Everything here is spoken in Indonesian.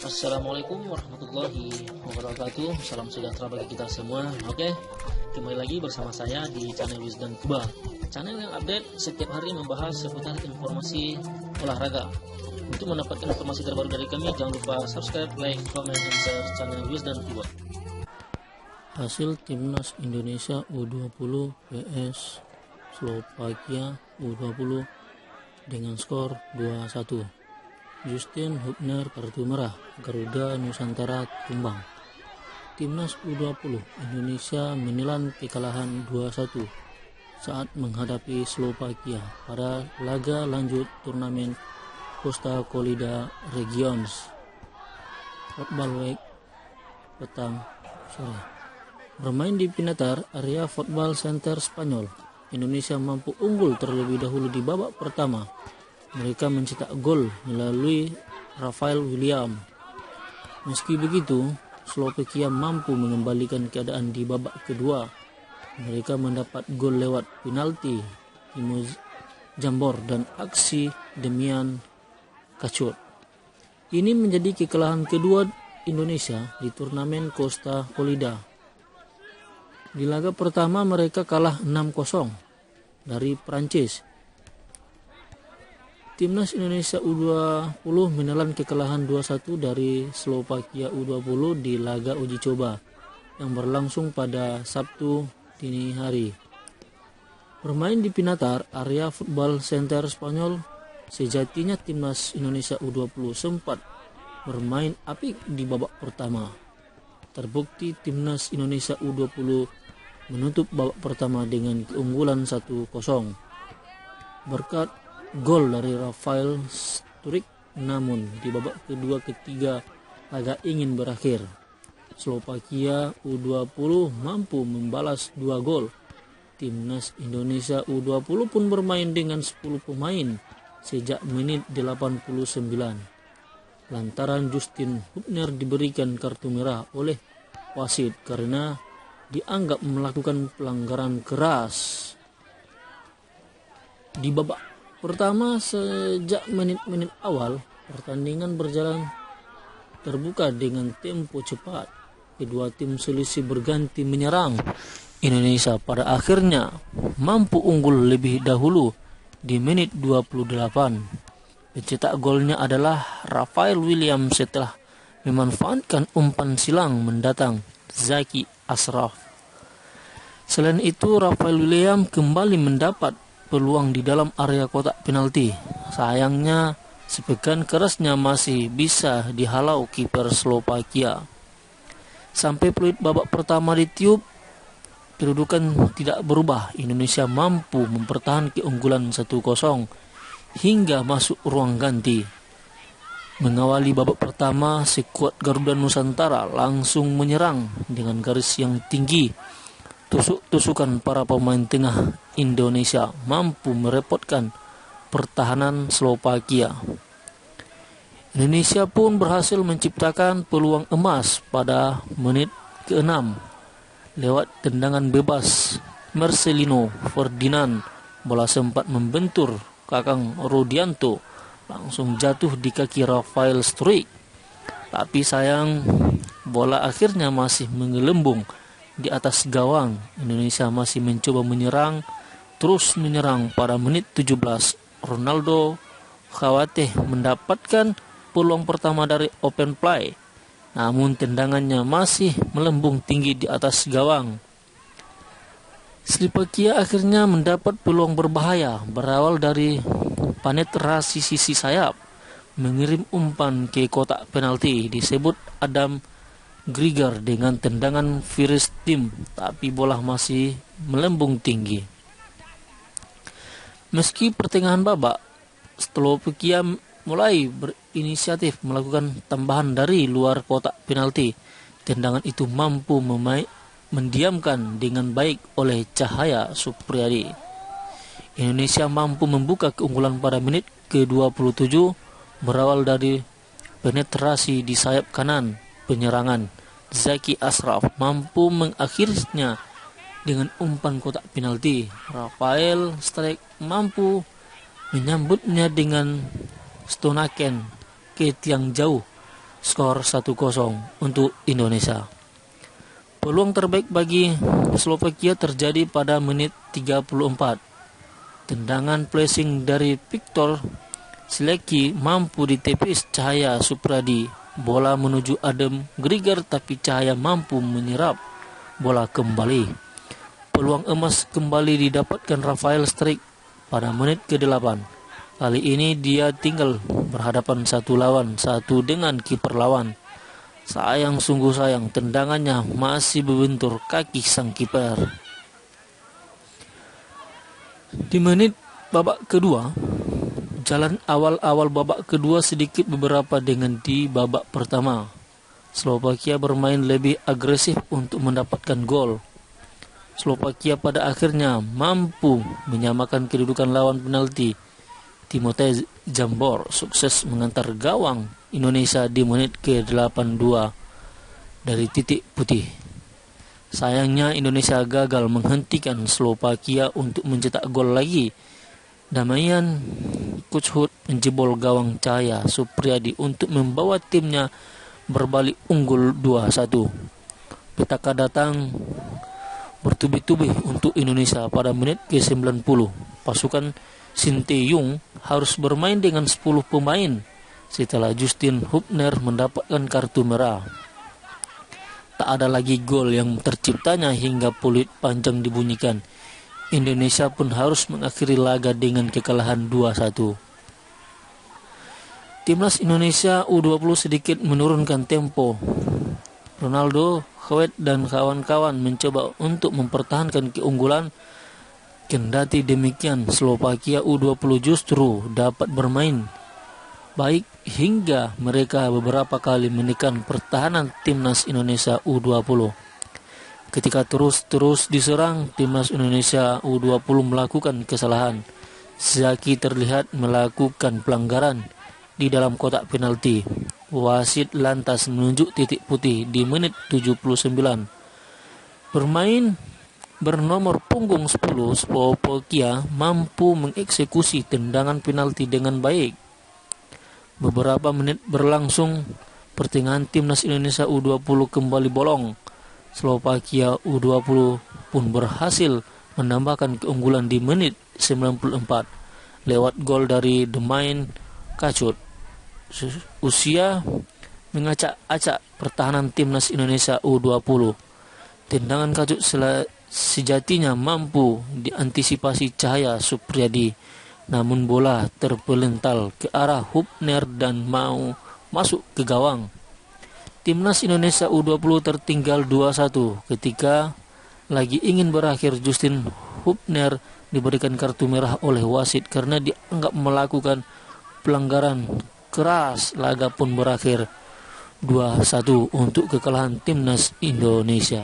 Assalamualaikum warahmatullahi wabarakatuh. Salam sejahtera bagi kita semua. Oke, kembali lagi bersama saya di channel Wisdom Kuba, channel yang update setiap hari membahas seputar informasi olahraga. Untuk mendapatkan informasi terbaru dari kami, jangan lupa subscribe, like, comment, dan share channel Wisdom Kuba. Hasil Timnas Indonesia U20 vs Slovakia U20 dengan skor 2-1. Justin Hubner kartu merah, Garuda Nusantara tumbang. Timnas U20 Indonesia menelan kekalahan 2-1 saat menghadapi Slovakia pada laga lanjut turnamen Costa Corrida Regions Football Week petang sore. Bermain di Pinatar, area Football Center Spanyol, Indonesia mampu unggul terlebih dahulu di babak pertama. Mereka mencetak gol melalui Rafael William. Meski begitu, Slovakia mampu mengembalikan keadaan di babak kedua. Mereka mendapat gol lewat penalti Timo Jambor dan aksi Demian Kacut. Ini menjadi kekalahan kedua Indonesia di turnamen Costa Corrida. Di laga pertama mereka kalah 6-0 dari Prancis. Timnas Indonesia U20 menelan kekalahan 2-1 dari Slovakia U20 di laga uji coba yang berlangsung pada Sabtu dini hari. Bermain di Pinatar, area Football Center Spanyol, sejatinya Timnas Indonesia U20 sempat bermain apik di babak pertama. Terbukti Timnas Indonesia U20 menutup babak pertama dengan keunggulan 1-0 berkat gol dari Rafael Sturridge. Namun di babak kedua ketiga laga ingin berakhir, Slovakia U20 mampu membalas 2 gol. Timnas Indonesia U20 pun bermain dengan 10 pemain sejak menit 89 lantaran Justin Hubner diberikan kartu merah oleh wasit karena dianggap melakukan pelanggaran keras. Di babak pertama, sejak menit-menit awal, pertandingan berjalan terbuka dengan tempo cepat. Kedua tim selisih berganti menyerang. Indonesia pada akhirnya mampu unggul lebih dahulu di menit 28. Pencetak golnya adalah Rafael William setelah memanfaatkan umpan silang mendatang Zaki Ashraf. Selain itu, Rafael William kembali mendapat peluang di dalam area kotak penalti. Sayangnya, sepekan kerasnya masih bisa dihalau kiper Slovakia. Sampai peluit babak pertama ditiup, kedudukan tidak berubah. Indonesia mampu mempertahankan keunggulan 1-0 hingga masuk ruang ganti. Mengawali babak pertama, skuad Garuda Nusantara langsung menyerang dengan garis yang tinggi. Tusuk-tusukan para pemain tengah Indonesia mampu merepotkan pertahanan Slovakia. Indonesia pun berhasil menciptakan peluang emas pada menit ke-6 lewat tendangan bebas Marcelino Ferdinand. Bola sempat membentur Kakang Rudianto, langsung jatuh di kaki Rafael Sturridge. Tapi sayang, bola akhirnya masih menggelembung di atas gawang. Indonesia masih mencoba terus menyerang. Pada menit 17, Ronaldo Khawateh mendapatkan peluang pertama dari open play, namun tendangannya masih melambung tinggi di atas gawang. Slovakia akhirnya mendapat peluang berbahaya, berawal dari penetrasi sisi sayap, mengirim umpan ke kotak penalti. Disebut Adam Grieger dengan tendangan virus tim, tapi bola masih melambung tinggi. Meski pertengahan babak, Slovakia mulai berinisiatif melakukan tambahan dari luar kotak penalti. Tendangan itu mampu mendiamkan dengan baik oleh Cahaya Supriyadi. Indonesia mampu membuka keunggulan pada menit ke-27 berawal dari penetrasi di sayap kanan penyerangan. Zaki Ashraf mampu mengakhirinya dengan umpan kotak penalti. Rafael Sturridge mampu menyambutnya dengan stonaken ke tiang jauh. skor 1-0 untuk Indonesia. Peluang terbaik bagi Slovakia terjadi pada menit 34. Tendangan placing dari Viktor Silecki mampu ditepis Cahaya Supriyadi. Bola menuju Adam Grigor tapi Cahaya mampu menyerap bola kembali. Peluang emas kembali didapatkan Rafael Strik pada menit ke-8. Kali ini dia tinggal berhadapan 1 lawan 1 dengan kiper lawan. Sungguh sayang, tendangannya masih membentur kaki sang kiper. Di menit babak kedua, jalan awal babak kedua sedikit beberapa dengan di babak pertama. Slovakia bermain lebih agresif untuk mendapatkan gol. Slovakia pada akhirnya mampu menyamakan kedudukan lawan penalti. Timotej Jambor sukses mengantar gawang Indonesia di menit ke-82 dari titik putih. Sayangnya Indonesia gagal menghentikan Slovakia untuk mencetak gol lagi. Damian Kuchhut menjebol gawang Cahaya Supriyadi untuk membawa timnya berbalik unggul 2-1. Petaka datang bertubi-tubi untuk Indonesia pada menit ke-90. Pasukan Sinteyong harus bermain dengan 10 pemain setelah Justin Hubner mendapatkan kartu merah. Tak ada lagi gol yang terciptanya hingga peluit panjang dibunyikan. Indonesia pun harus mengakhiri laga dengan kekalahan 2-1. Timnas Indonesia U20 sedikit menurunkan tempo. Ronaldo, Khawet dan kawan-kawan mencoba untuk mempertahankan keunggulan. Kendati demikian, Slovakia U20 justru dapat bermain baik hingga mereka beberapa kali menekan pertahanan timnas Indonesia U20. Ketika terus diserang, timnas Indonesia U20 melakukan kesalahan. Zaki terlihat melakukan pelanggaran di dalam kotak penalti. Wasit lantas menunjuk titik putih di menit 79. Bermain bernomor punggung 10, Slovakia mampu mengeksekusi tendangan penalti dengan baik. Beberapa menit berlangsung, pertengahan timnas Indonesia U20 kembali bolong. Slovakia U20 pun berhasil menambahkan keunggulan di menit 94 lewat gol dari Damian Kuchhut. Usia mengacak-acak pertahanan timnas Indonesia U20. Tendangan Kuchhut sejatinya mampu diantisipasi Cahaya Supriyadi, namun bola terpelental ke arah Hubner dan mau masuk ke gawang. Timnas Indonesia U20 tertinggal 2-1 ketika lagi ingin berakhir. Justin Hubner diberikan kartu merah oleh wasit karena dianggap melakukan pelanggaran keras. Laga pun berakhir 2-1 untuk kekalahan timnas Indonesia.